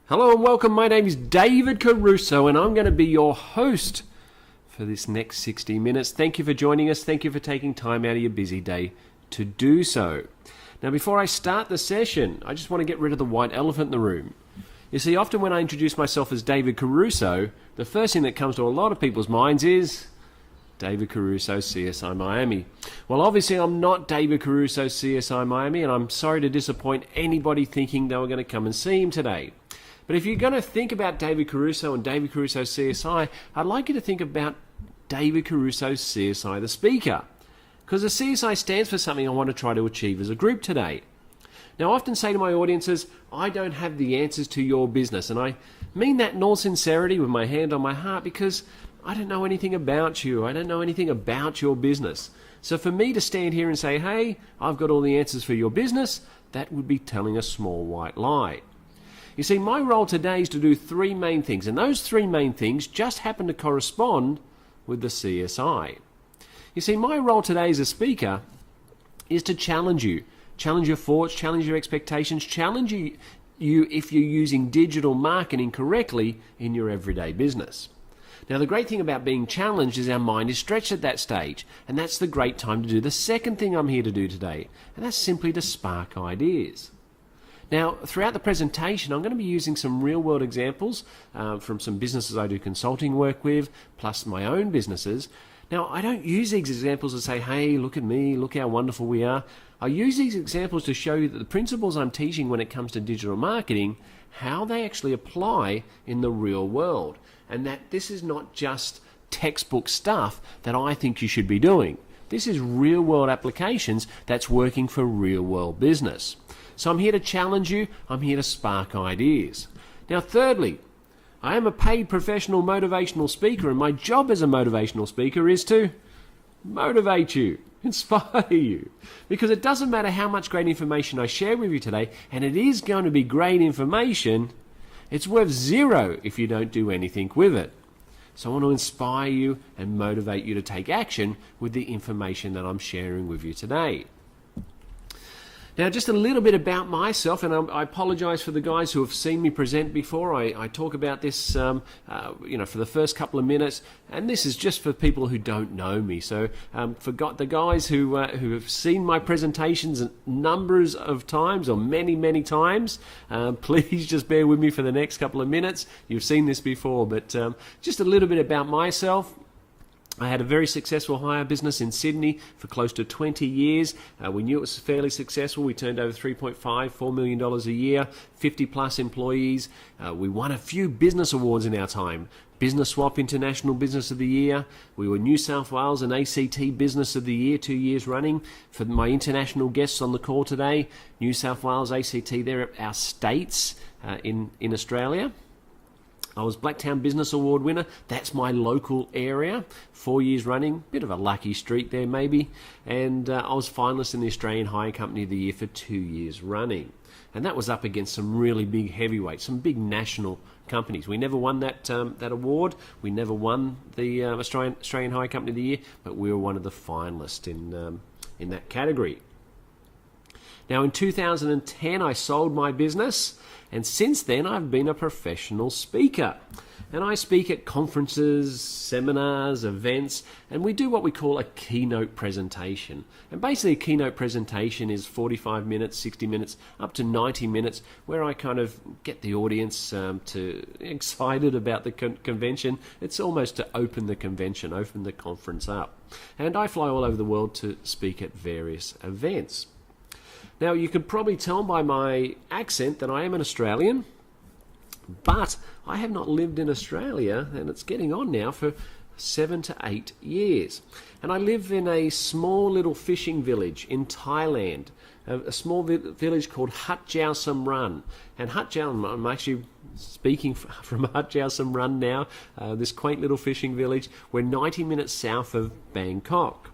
Hello and welcome. My name is David Caruso and I'm going to be your host for this next 60 minutes. Thank you for joining us. Thank you for taking time out of your busy day to do so. Now, before I start the session, I just want to get rid of the white elephant in the room. You see, often when I introduce myself as David Caruso, the first thing that comes to a lot of people's minds is David Caruso, CSI Miami. Well, obviously, I'm not David Caruso, CSI Miami, and I'm sorry to disappoint anybody thinking they were going to come and see him today. But if you're going to think about David Caruso and David Caruso CSI, I'd like you to think about David Caruso CSI, the speaker. Because the CSI stands for something I want to try to achieve as a group today. Now, I often say to my audiences, I don't have the answers to your business. And I mean that in all sincerity with my hand on my heart because I don't know anything about you. I don't know anything about your business. So for me to stand here and say, hey, I've got all the answers for your business, that would be telling a small white lie. You see, my role today is to do three main things, and those three main things just happen to correspond with the CSI. You see, my role today as a speaker is to challenge you your thoughts, challenge your expectations, challenge you if you're using digital marketing correctly in your everyday business. Now, the great thing about being challenged is our mind is stretched at that stage, and that's the great time to do the second thing I'm here to do today, and that's simply to spark ideas. Now, throughout the presentation, I'm going to be using some real-world examples from some businesses I do consulting work with, plus my own businesses. Now, I don't use these examples to say, hey, look at me, look how wonderful we are. I use these examples to show you that the principles I'm teaching when it comes to digital marketing, how they actually apply in the real world. And that this is not just textbook stuff that I think you should be doing. This is real-world applications that's working for real-world business. So I'm here to challenge you. I'm here to spark ideas. Now, thirdly, I am a paid professional motivational speaker, and my job as a motivational speaker is to motivate you, inspire you. Because it doesn't matter how much great information I share with you today, and it is going to be great information, it's worth zero if you don't do anything with it. So I want to inspire you and motivate you to take action with the information that I'm sharing with you today. Now, just a little bit about myself, and I apologize for the guys who have seen me present before. I talk about this, for the first couple of minutes, and this is just for people who don't know me. So, for the guys who have seen my presentations numbers of times, or many, many times, please just bear with me for the next couple of minutes. You've seen this before, but just a little bit about myself. I had a very successful hire business in Sydney for close to 20 years. We knew it was fairly successful. We turned over $4 million a year, 50 plus employees. We won a few business awards in our time. Business Swap International Business of the Year. We were New South Wales and ACT Business of the Year 2 years running. For my international guests on the call today, New South Wales, ACT, they're our states in Australia. I was Blacktown Business Award winner. That's my local area. 4 years running. Bit of a lucky streak there, maybe. And I was finalist in the Australian Hire Company of the Year for 2 years running. And that was up against some really big heavyweights, some big national companies. We never won that award. We never won the Australian Hire Company of the Year, but we were one of the finalists in that category. Now, in 2010, I sold my business, and since then, I've been a professional speaker. And I speak at conferences, seminars, events, and we do what we call a keynote presentation. And basically, a keynote presentation is 45 minutes, 60 minutes, up to 90 minutes, where I kind of get the audience excited about the convention. It's almost to open the convention, open the conference up. And I fly all over the world to speak at various events. Now, you can probably tell by my accent that I am an Australian, but I have not lived in Australia, and it's getting on now, for 7 to 8 years. And I live in a small little fishing village in Thailand, a small village called Hat Jao Samran. And Hat Jao, I'm actually speaking from Hat Jao Samran now, this quaint little fishing village. We're 90 minutes south of Bangkok.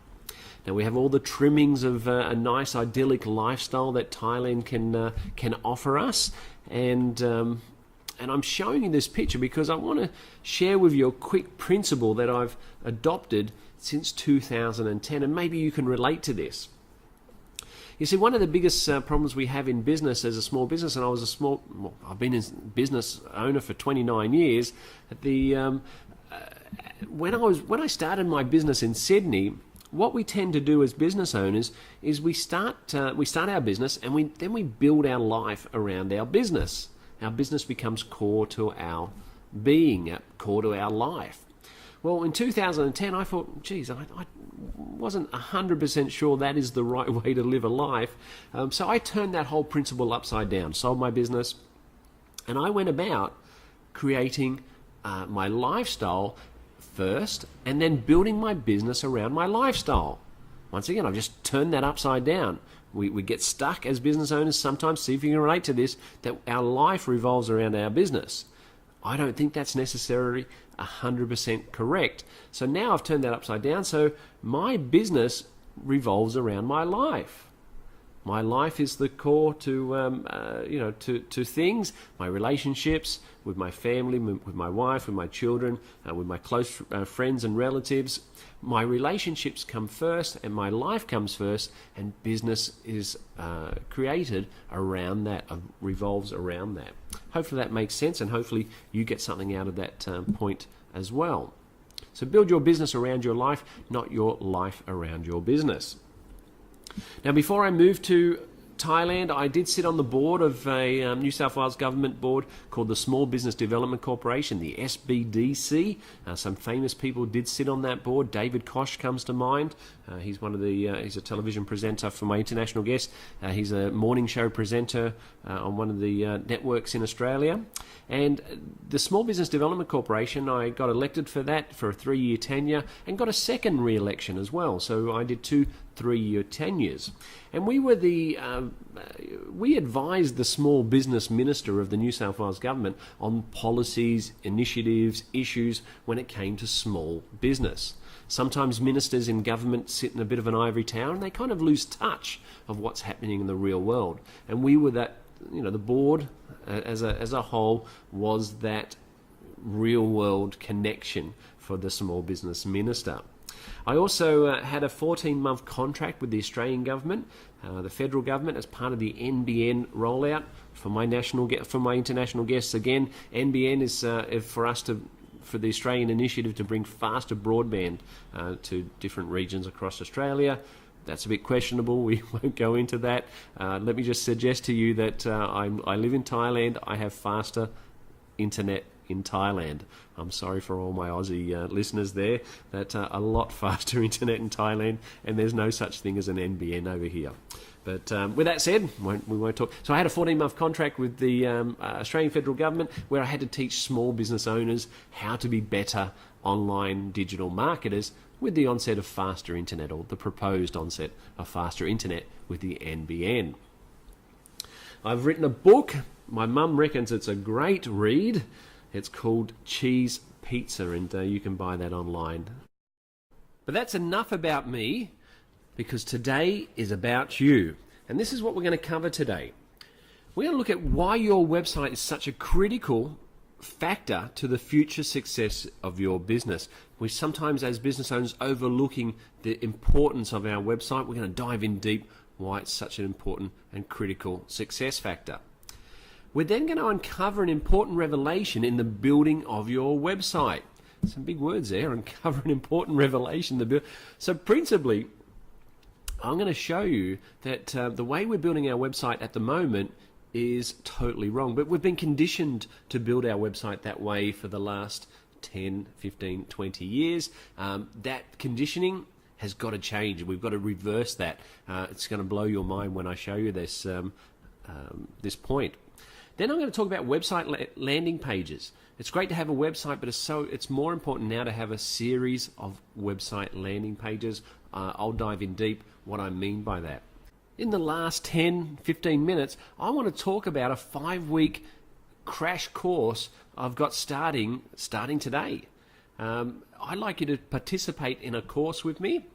Now, we have all the trimmings of a nice idyllic lifestyle that Thailand can offer us, and I'm showing you this picture because I want to share with you a quick principle that I've adopted since 2010, and maybe you can relate to this. You see, one of the biggest problems we have in business as a small business, and I've been a business owner for 29 years. When I started my business in Sydney, what we tend to do as business owners is we start our business, and then we build our life around our business. Our business becomes core to our being, core to our life. Well, in 2010, I thought, geez, I wasn't 100% sure that is the right way to live a life. So I turned that whole principle upside down, sold my business, and I went about creating my lifestyle first, and then building my business around my lifestyle. Once again, I've just turned that upside down. We get stuck as business owners sometimes, see if you can relate to this, that our life revolves around our business. I don't think that's necessarily 100% correct. So now I've turned that upside down, so my business revolves around my life. My life is the core to things, my relationships with my family, with my wife, with my children, with my close friends and relatives. My relationships come first, and my life comes first, and business is created around that, revolves around that. Hopefully that makes sense, and hopefully you get something out of that point as well. So build your business around your life, not your life around your business. Now, before I moved to Thailand, I did sit on the board of a New South Wales government board called the Small Business Development Corporation, the SBDC. Some famous people did sit on that board. David Koch comes to mind. He's he's a television presenter for my international guest. He's a morning show presenter on one of the networks in Australia. And the Small Business Development Corporation, I got elected for that for a 3-year tenure, and got a second re-election as well. So I did 2 3-year tenures. And we advised the small business minister of the New South Wales government on policies, initiatives, issues when it came to small business. Sometimes ministers in government sit in a bit of an ivory tower, and they kind of lose touch of what's happening in the real world. And we were that, the board as a whole was that real world connection for the small business minister. I also had a 14-month contract with the Australian government, the federal government, as part of the NBN rollout. For my international guests, again, NBN is for the Australian initiative to bring faster broadband to different regions across Australia. That's a bit questionable. We won't go into that. Let me just suggest to you that I live in Thailand. I have faster internet in Thailand. I'm sorry for all my Aussie listeners there. That's a lot faster internet in Thailand, and there's no such thing as an NBN over here. But with that said, we won't talk. So I had a 14-month contract with the Australian federal government where I had to teach small business owners how to be better online digital marketers with the onset of faster internet, or the proposed onset of faster internet with the NBN. I've written a book. My mum reckons it's a great read. It's called Cheese Pizza, and you can buy that online. But that's enough about me, because today is about you. And this is what we're going to cover today. We're going to look at why your website is such a critical factor to the future success of your business. We sometimes, as business owners, overlooking the importance of our website. We're going to dive in deep why it's such an important and critical success factor. We're then going to uncover an important revelation in the building of your website. Some big words there, uncover an important revelation. So principally, I'm going to show you that the way we're building our website at the moment is totally wrong. But we've been conditioned to build our website that way for the last 10, 15, 20 years. That conditioning has got to change. We've got to reverse that. It's going to blow your mind when I show you this point. Then I'm going to talk about website landing pages. It's great to have a website, but it's more important now to have a series of website landing pages. I'll dive in deep what I mean by that. In the last 10, 15 minutes, I want to talk about a 5-week crash course I've got starting today. I'd like you to participate in a course with me.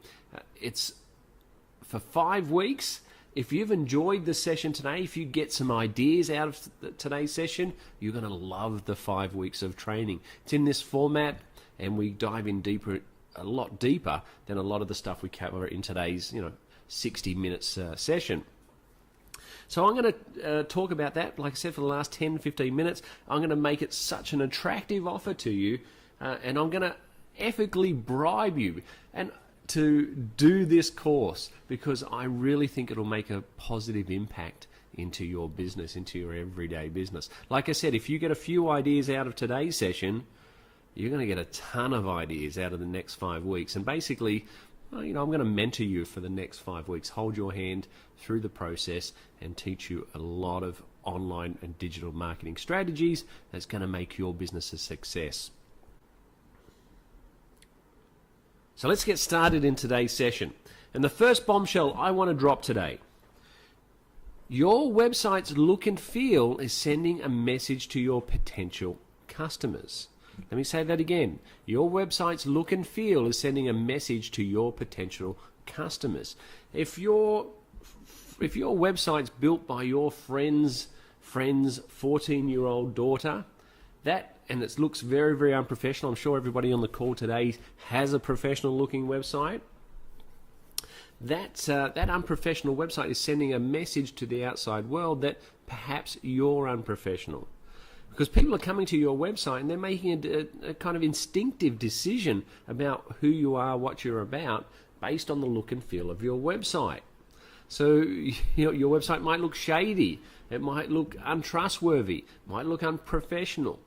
It's for 5 weeks. If you've enjoyed the session today, if you get some ideas out of today's session, you're going to love the 5 weeks of training. It's in this format, and we dive in a lot deeper than a lot of the stuff we cover in today's 60 minutes session. So I'm going to talk about that, like I said, for the last 10, 15 minutes. I'm going to make it such an attractive offer to you, and I'm going to ethically bribe you and to do this course because I really think it'll make a positive impact into your business, into your everyday business. Like I said, if you get a few ideas out of today's session, you're going to get a ton of ideas out of the next 5 weeks. And basically, I'm going to mentor you for the next 5 weeks, hold your hand through the process and teach you a lot of online and digital marketing strategies that's going to make your business a success. So let's get started in today's session. And the first bombshell I want to drop today: your website's look and feel is sending a message to your potential customers. Let me say that again. Your website's look and feel is sending a message to your potential customers. If your website's built by your friend's 14-year-old daughter, and it looks very, very unprofessional. I'm sure everybody on the call today has a professional-looking website. That unprofessional website is sending a message to the outside world that perhaps you're unprofessional. Because people are coming to your website and they're making a kind of instinctive decision about who you are, what you're about, based on the look and feel of your website. So your website might look shady, it might look untrustworthy, might look unprofessional.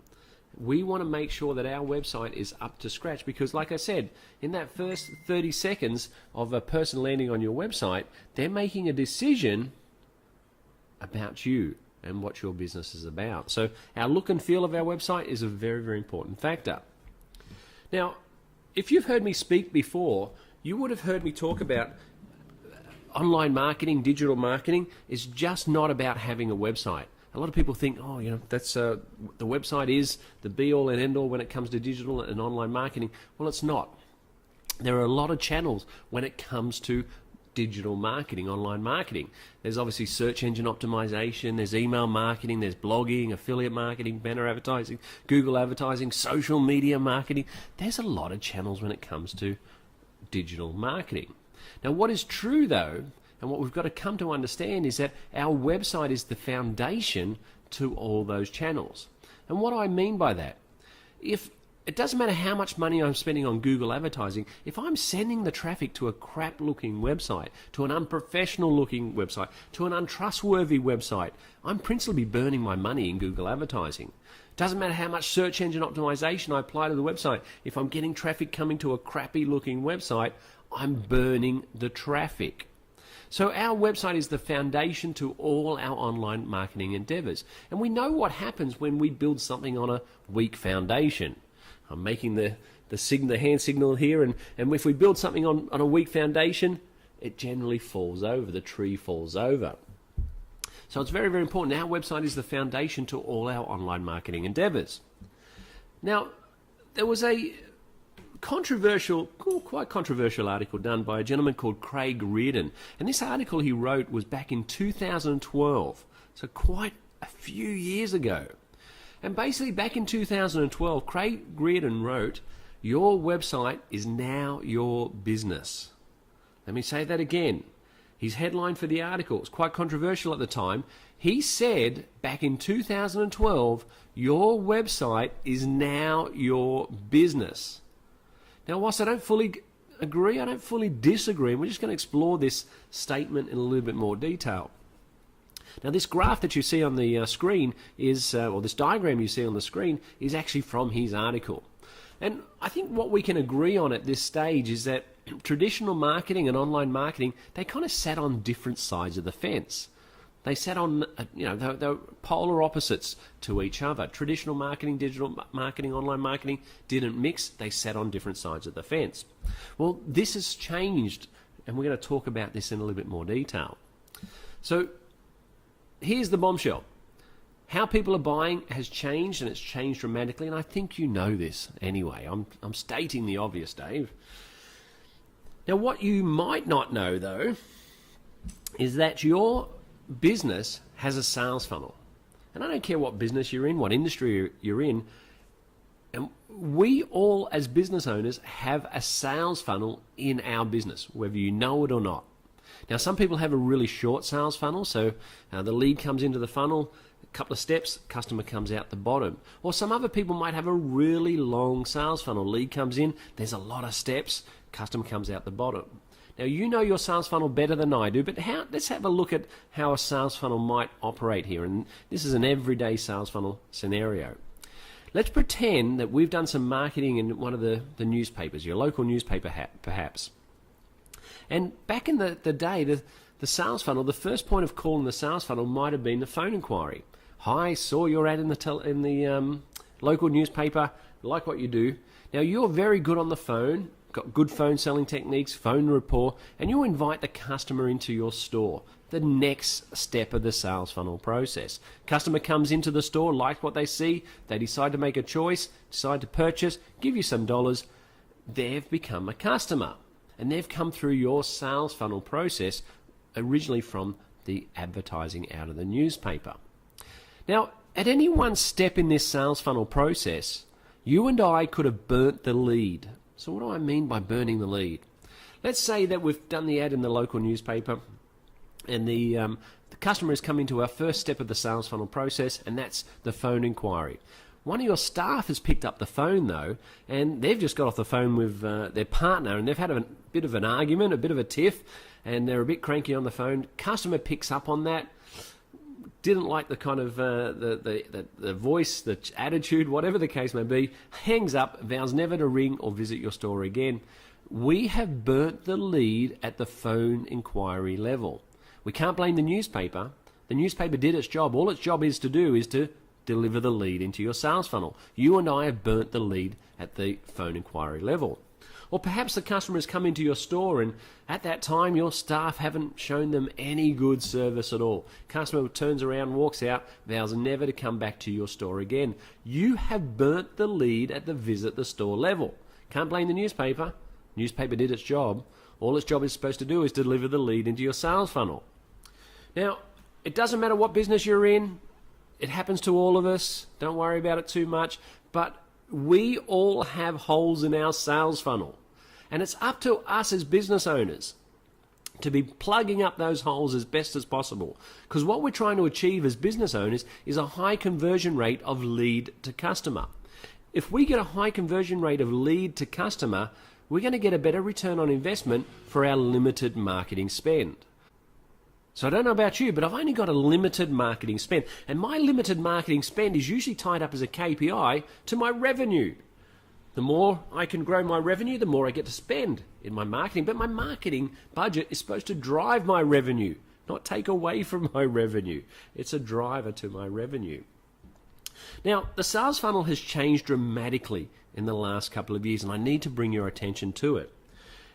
We want to make sure that our website is up to scratch because, like I said, in that first 30 seconds of a person landing on your website, they're making a decision about you and what your business is about. So our look and feel of our website is a very, very important factor. Now, if you've heard me speak before, you would have heard me talk about online marketing, digital marketing is just not about having a website. A lot of people think, that's the website is the be-all and end-all when it comes to digital and online marketing. Well, it's not. There are a lot of channels when it comes to digital marketing, online marketing. There's obviously search engine optimization, there's email marketing, there's blogging, affiliate marketing, banner advertising, Google advertising, social media marketing. There's a lot of channels when it comes to digital marketing. Now, what is true though, and what we've got to come to understand, is that our website is the foundation to all those channels. And what do I mean by that? If it doesn't matter how much money I'm spending on Google advertising, if I'm sending the traffic to a crap-looking website, to an unprofessional-looking website, to an untrustworthy website, I'm principally burning my money in Google advertising. Doesn't matter how much search engine optimization I apply to the website. If I'm getting traffic coming to a crappy-looking website, I'm burning the traffic. So our website is the foundation to all our online marketing endeavors. And we know what happens when we build something on a weak foundation. I'm making the hand signal here, and if we build something on a weak foundation, it generally falls over, the tree falls over. So it's very, very important. Our website is the foundation to all our online marketing endeavors. Now, there was a quite controversial article done by a gentleman called Craig Reardon. And this article he wrote was back in 2012, so quite a few years ago. And basically back in 2012, Craig Reardon wrote, "Your website is now your business." Let me say that again. His headline for the article was quite controversial at the time. He said back in 2012, "Your website is now your business." Now, whilst I don't fully agree, I don't fully disagree, and we're just going to explore this statement in a little bit more detail. Now, this graph that you see on the screen or this diagram you see on the screen is actually from his article. And I think what we can agree on at this stage is that traditional marketing and online marketing, they kind of sat on different sides of the fence. They sat on, they're polar opposites to each other. Traditional marketing, digital marketing, online marketing didn't mix. They sat on different sides of the fence. Well, this has changed, and we're going to talk about this in a little bit more detail. So here's the bombshell. How people are buying has changed, and it's changed dramatically, and I think you know this anyway. I'm stating the obvious, Dave. Now, what you might not know, though, is that your business has a sales funnel. And I don't care what business you're in, what industry you're in, and we all as business owners have a sales funnel in our business, whether you know it or not. Now, some people have a really short sales funnel, so the lead comes into the funnel, a couple of steps, customer comes out the bottom. Or some other people might have a really long sales funnel. Lead comes in, there's a lot of steps, customer comes out the bottom. Now, you know your sales funnel better than I do, but let's have a look at how a sales funnel might operate here. And this is an everyday sales funnel scenario. Let's pretend that we've done some marketing in one of the newspapers, your local newspaper perhaps. And back in the day, the sales funnel, the first point of call in the sales funnel might have been the phone inquiry. Hi, saw your ad in the local newspaper, like what you do. Now, you're very good on the phone, got good phone selling techniques, phone rapport, and you invite the customer into your store, the next step of the sales funnel process. Customer comes into the store, like what they see, they decide to make a choice, decide to purchase, give you some dollars, they've become a customer. And they've come through your sales funnel process originally from the advertising out of the newspaper. Now, at any one step in this sales funnel process, you and I could have burnt the lead. So what do I mean by burning the lead? Let's say that we've done the ad in the local newspaper and the customer is coming to our first step of the sales funnel process, and that's the phone inquiry. One of your staff has picked up the phone though, and they've just got off the phone with their partner, and they've had a bit of an argument, a bit of a tiff, and they're a bit cranky on the phone. Customer picks up on that, didn't like the kind of the voice, the attitude, whatever the case may be, hangs up, vows never to ring or visit your store again. We have burnt the lead at the phone inquiry level. We can't blame the newspaper. The newspaper did its job. All its job is to do is to deliver the lead into your sales funnel. You and I have burnt the lead at the phone inquiry level. Or perhaps the customer has come into your store and at that time your staff haven't shown them any good service at all. Customer turns around, walks out, vows never to come back to your store again. You have burnt the lead at the visit the store level. Can't blame the newspaper. Newspaper did its job. All its job is supposed to do is deliver the lead into your sales funnel. Now, it doesn't matter what business you're in. It happens to all of us. Don't worry about it too much. But we all have holes in our sales funnel. And it's up to us as business owners to be plugging up those holes as best as possible. Because what we're trying to achieve as business owners is a high conversion rate of lead to customer. If we get a high conversion rate of lead to customer, we're going to get a better return on investment for our limited marketing spend. So I don't know about you, but I've only got a limited marketing spend. And my limited marketing spend is usually tied up as a KPI to my revenue. The more I can grow my revenue, the more I get to spend in my marketing. But my marketing budget is supposed to drive my revenue, not take away from my revenue. It's a driver to my revenue. Now, the sales funnel has changed dramatically in the last couple of years, and I need to bring your attention to it.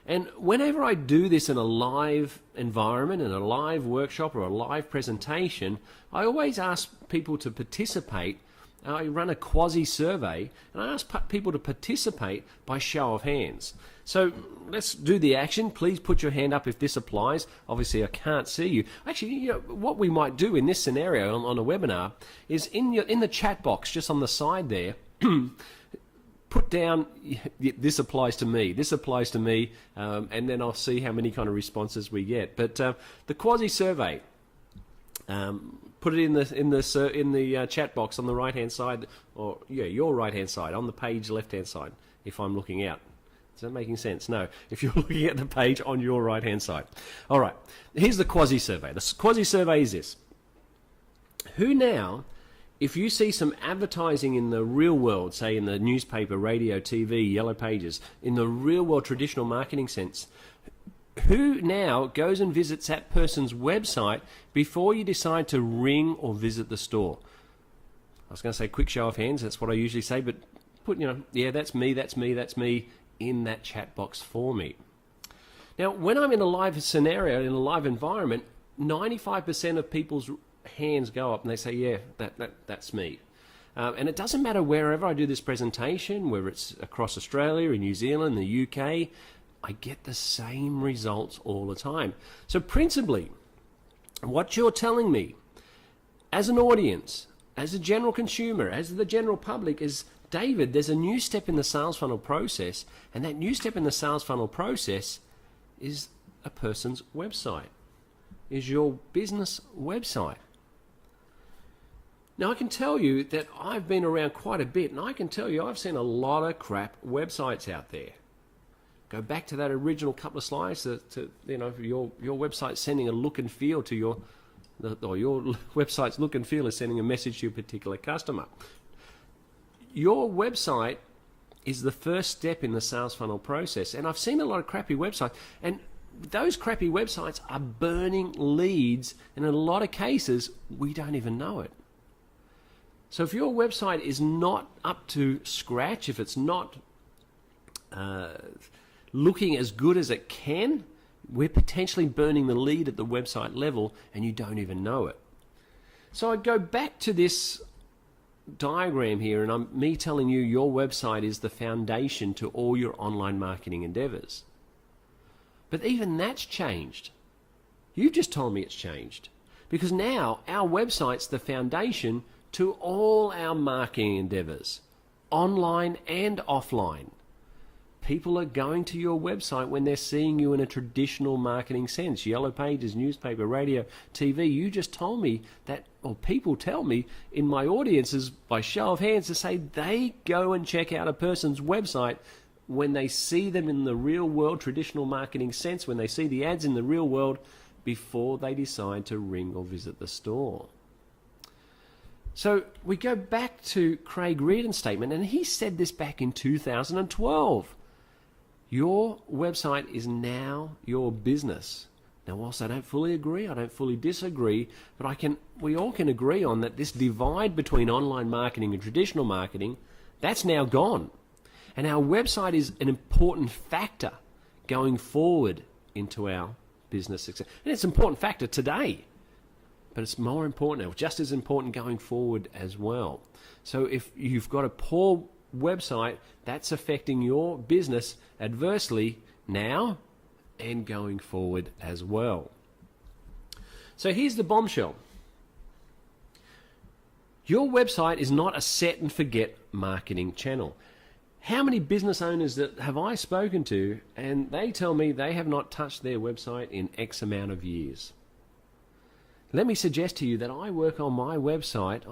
And whenever I do this in a live environment, in a live workshop or a live presentation, I always ask people to participate. I run a quasi-survey, and I ask people to participate by show of hands. So let's do the action. Please put your hand up if this applies. Obviously, I can't see you. Actually, what we might do in this scenario on a webinar is in the chat box, just on the side there, put down, this applies to me, this applies to me, and then I'll see how many kind of responses we get. But the quasi-survey, put it in the chat box on the right-hand side, or your right-hand side, on the page left-hand side, if I'm looking out. Is that making sense? No, if you're looking at the page on your right-hand side. All right, here's the quasi-survey. The quasi-survey is this. Who now, if you see some advertising in the real world, say in the newspaper, radio, TV, yellow pages, in the real world traditional marketing sense, who now goes and visits that person's website before you decide to ring or visit the store? I was going to say quick show of hands, that's what I usually say, but put, yeah, that's me, that's me, that's me, in that chat box for me. Now, when I'm in a live scenario, in a live environment, 95% of people's hands go up and they say, yeah, that's me. And it doesn't matter wherever I do this presentation, whether it's across Australia, in New Zealand, the UK, I get the same results all the time. So principally, what you're telling me as an audience, as a general consumer, as the general public is, David, there's a new step in the sales funnel process, and that new step in the sales funnel process is a person's website, is your business website. Now, I can tell you that I've been around quite a bit, and I can tell you I've seen a lot of crap websites out there. Go back to that original couple of slides to your website sending a look and feel to your website's look and feel is sending a message to your particular customer. Your website is the first step in the sales funnel process, and I've seen a lot of crappy websites, and those crappy websites are burning leads, and in a lot of cases we don't even know it. So if your website is not up to scratch, if it's not looking as good as it can, we're potentially burning the lead at the website level and you don't even know it. So I go back to this diagram here, and I'm me telling you your website is the foundation to all your online marketing endeavors. But even that's changed. You just told me it's changed, because now our website's the foundation to all our marketing endeavors, online and offline. People are going to your website when they're seeing you in a traditional marketing sense. Yellow pages, newspaper, radio, TV. You just told me that, or people tell me in my audiences by show of hands to say they go and check out a person's website when they see them in the real world traditional marketing sense, when they see the ads in the real world before they decide to ring or visit the store. So we go back to Craig Reardon's statement, and he said this back in 2012. Your website is now your business. Now, whilst I don't fully agree, I don't fully disagree, but we all can agree on that this divide between online marketing and traditional marketing, that's now gone. And our website is an important factor going forward into our business success. And it's an important factor today, but it's more important now, just as important going forward as well. So if you've got a poor website, that's affecting your business adversely now and going forward as well. So here's the bombshell. Your website is not a set and forget marketing channel. How many business owners that have I spoken to, and they tell me they have not touched their website in X amount of years? Let me suggest to you that I work on my website.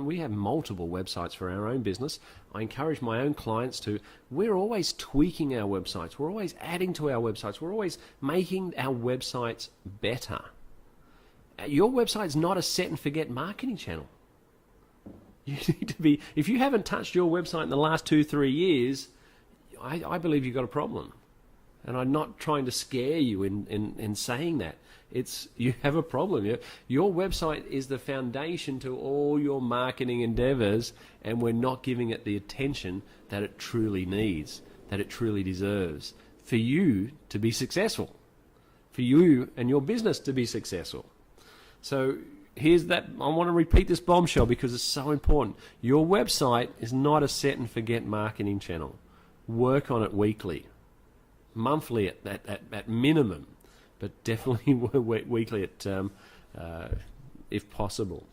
We have multiple websites for our own business. I encourage my own clients to. We're always tweaking our websites. We're always adding to our websites. We're always making our websites better. Your website is not a set and forget marketing channel. You need to be, if you haven't touched your website in the last 2-3 years, I believe you've got a problem. And I'm not trying to scare you in saying that. You have a problem. Your website is the foundation to all your marketing endeavors, and we're not giving it the attention that it truly needs, that it truly deserves, for you to be successful, for you and your business to be successful. So here's that. I want to repeat this bombshell because it's so important. Your website is not a set and forget marketing channel. Work on it weekly, monthly at minimum, but definitely weekly if possible.